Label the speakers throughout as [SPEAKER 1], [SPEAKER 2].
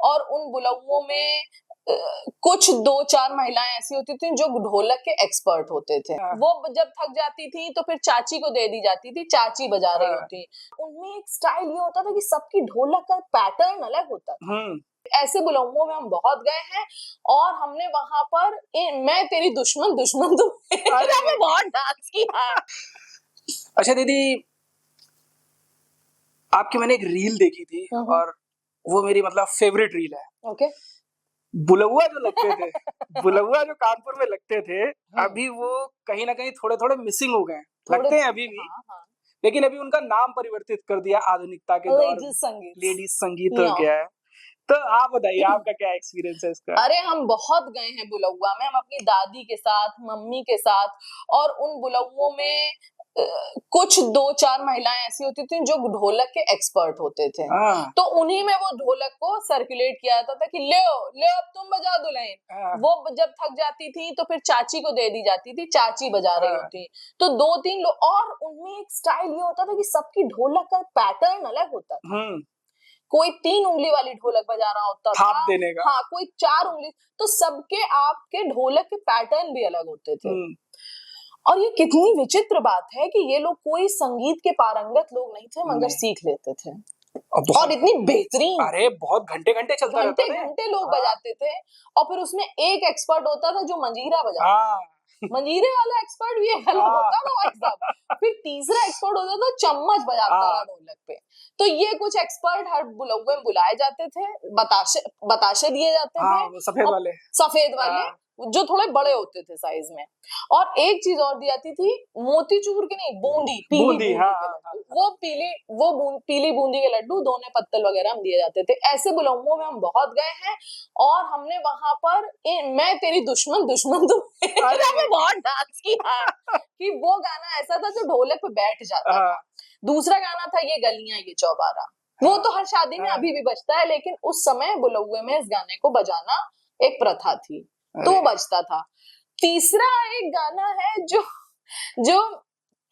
[SPEAKER 1] और उन बुलौओं में कुछ 2-4 महिलाएं ऐसी होती थी जो ढोलक के एक्सपर्ट होते थे। वो जब थक जाती थी तो फिर चाची को दे दी जाती थी, चाची बजा रही होती। उनमें एक स्टाइल ये होता था कि सबकी ढोलक का पैटर्न अलग होता था। ऐसे बुलौओं में हम बहुत गए हैं और हमने वहां पर मैं तेरी दुश्मन दुश्मन तुम में बहुत डांस किया है।
[SPEAKER 2] अच्छा दीदी, आपकी मैंने एक रील देखी थी और वो मेरी मतलब फेवरेट रील है।
[SPEAKER 1] ओके।
[SPEAKER 2] बुलौआ जो लगते थे बुलौआ जो कानपुर में लगते थे, अभी वो कहीं ना कहीं थोड़े थोड़े मिसिंग हो गए, लगते हैं अभी भी। लेकिन अभी उनका नाम परिवर्तित कर दिया आधुनिकता के दौर में, लेडीज संगीत हो गया है। तो आप बताइए आपका क्या एक्सपीरियंस है इसका?
[SPEAKER 1] अरे हम बहुत गए हैं बुलौआ में, हम अपनी दादी के साथ, मम्मी के साथ, और उन बुलौओं में कुछ 2-4 महिलाएं ऐसी होती थी जो ढोलक के एक्सपर्ट होते थे। तो उन्हीं में वो ढोलक को सर्कुलेट किया जाता था कि ले अब तुम बजा दुल्हन। वो जब थक जाती थी तो फिर चाची को दे दी जाती थी, चाची बजा रही होती। तो 2-3 लोग, और उनमें एक स्टाइल ये होता था कि सबकी ढोलक का पैटर्न अलग होता था। कोई 3 उंगली वाली ढोलक बजा रहा होता था,
[SPEAKER 2] देने का।
[SPEAKER 1] हाँ, कोई 4 उंगली। तो सबके आपके ढोलक के पैटर्न भी अलग होते थे। और ये कितनी विचित्र बात है कि ये लोग कोई संगीत के पारंगत लोग नहीं थे, मगर सीख लेते थे और इतनी बेहतरीन।
[SPEAKER 2] अरे बहुत घंटे चलता रहता था,
[SPEAKER 1] घंटे लोग बजाते थे। और फिर उसमें एक एक्सपर्ट होता था जो मंजीरा बजाता। मंजीरे वाला एक्सपर्ट भी अलग होता था भाई साहब। फिर तीसरा एक्सपर्ट होता था चम्मच बजाता था ढोलक पे। तो ये कुछ एक्सपर्ट हर बुलौए में बुलाए जाते थे, बताशे दिए जाते थे, सफेद वाले जो थोड़े बड़े होते थे साइज में। और एक चीज और दी जाती थी, मोतीचूर की नहीं, पीली बूंदी के लड्डू। वो पीली बूंदी के लड्डू, दोने पत्तल वगैरह हम दिए जाते थे। ऐसे बुलौओं में हम बहुत गए हैं और हमने वहां पर मैं तेरी दुश्मन दुश्मन तुम में बहुत डांस किया है कि वो गाना ऐसा था जो ढोलक पे बैठ जाता था। दूसरा गाना था ये गलियां ये चौबारा, वो तो हर शादी में अभी भी बजता है, लेकिन उस समय बुलौए में इस गाने को बजाना एक प्रथा थी, तो बजता था। तीसरा एक गाना है जो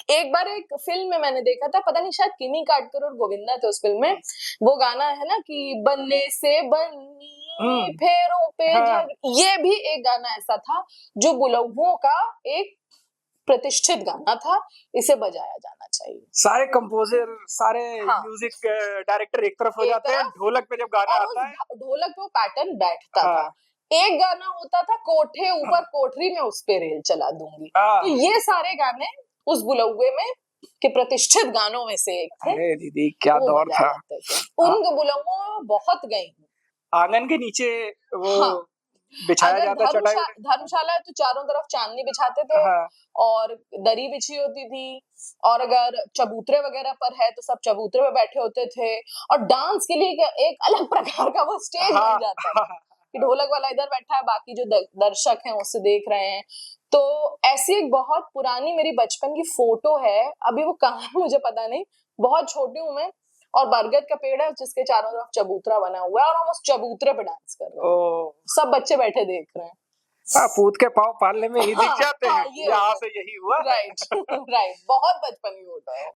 [SPEAKER 1] एक बार एक फिल्म में मैंने देखा था, पता नहीं शायद किमी काटकर और गोविंदा थे उस फिल्म में। वो गाना है ना कि बन्ने से बन्नी फेरों पे ये भी एक गाना ऐसा था जो बुलौओं का एक प्रतिष्ठित गाना था, इसे बजाया जाना चाहिए।
[SPEAKER 2] सारे कंपोजर, सारे म्यूजिक डायरेक्टर एक तरफ हो जाते हैं, ढोलक पे जब गाना आता है,
[SPEAKER 1] ढोलक पे वो पैटर्न बैठता था। एक गाना होता था कोठे ऊपर कोठरी में उस पे रेल चला दूंगी। तो ये सारे गाने उस बुलौए में के प्रतिष्ठित गानों में से एक थे।
[SPEAKER 2] अरे दीदी क्या दौर था।
[SPEAKER 1] उन बुलौओं बहुत गई।
[SPEAKER 2] आंगन के नीचे वो बिछाया जाता चटाई।
[SPEAKER 1] धर्मशाला है तो चारों तरफ चांदनी बिछाते थे और दरी बिछी होती थी। और अगर चबूतरे वगैरह पर है तो सब चबूतरे पे बैठे होते थे। और डांस के लिए एक अलग प्रकार का वो स्टेज बन जाता था कि ढोलक वाला इधर बैठा है, बाकी जो दर्शक हैं उससे देख रहे हैं। तो ऐसी एक बहुत पुरानी मेरी बचपन की फोटो है, अभी वो कहाँ है मुझे पता नहीं, बहुत छोटी हूँ मैं, और बरगद का पेड़ है जिसके चारों तरफ चबूतरा बना हुआ है और हम उस चबूतरे पे डांस कर रहे हैं। सब बच्चे बैठे देख रहे हैं।
[SPEAKER 2] पूत के पाँव पालने में ही दिख जाते हैं। यहाँ से यही हुआ।
[SPEAKER 1] राइट बहुत बचपन की फोटो है।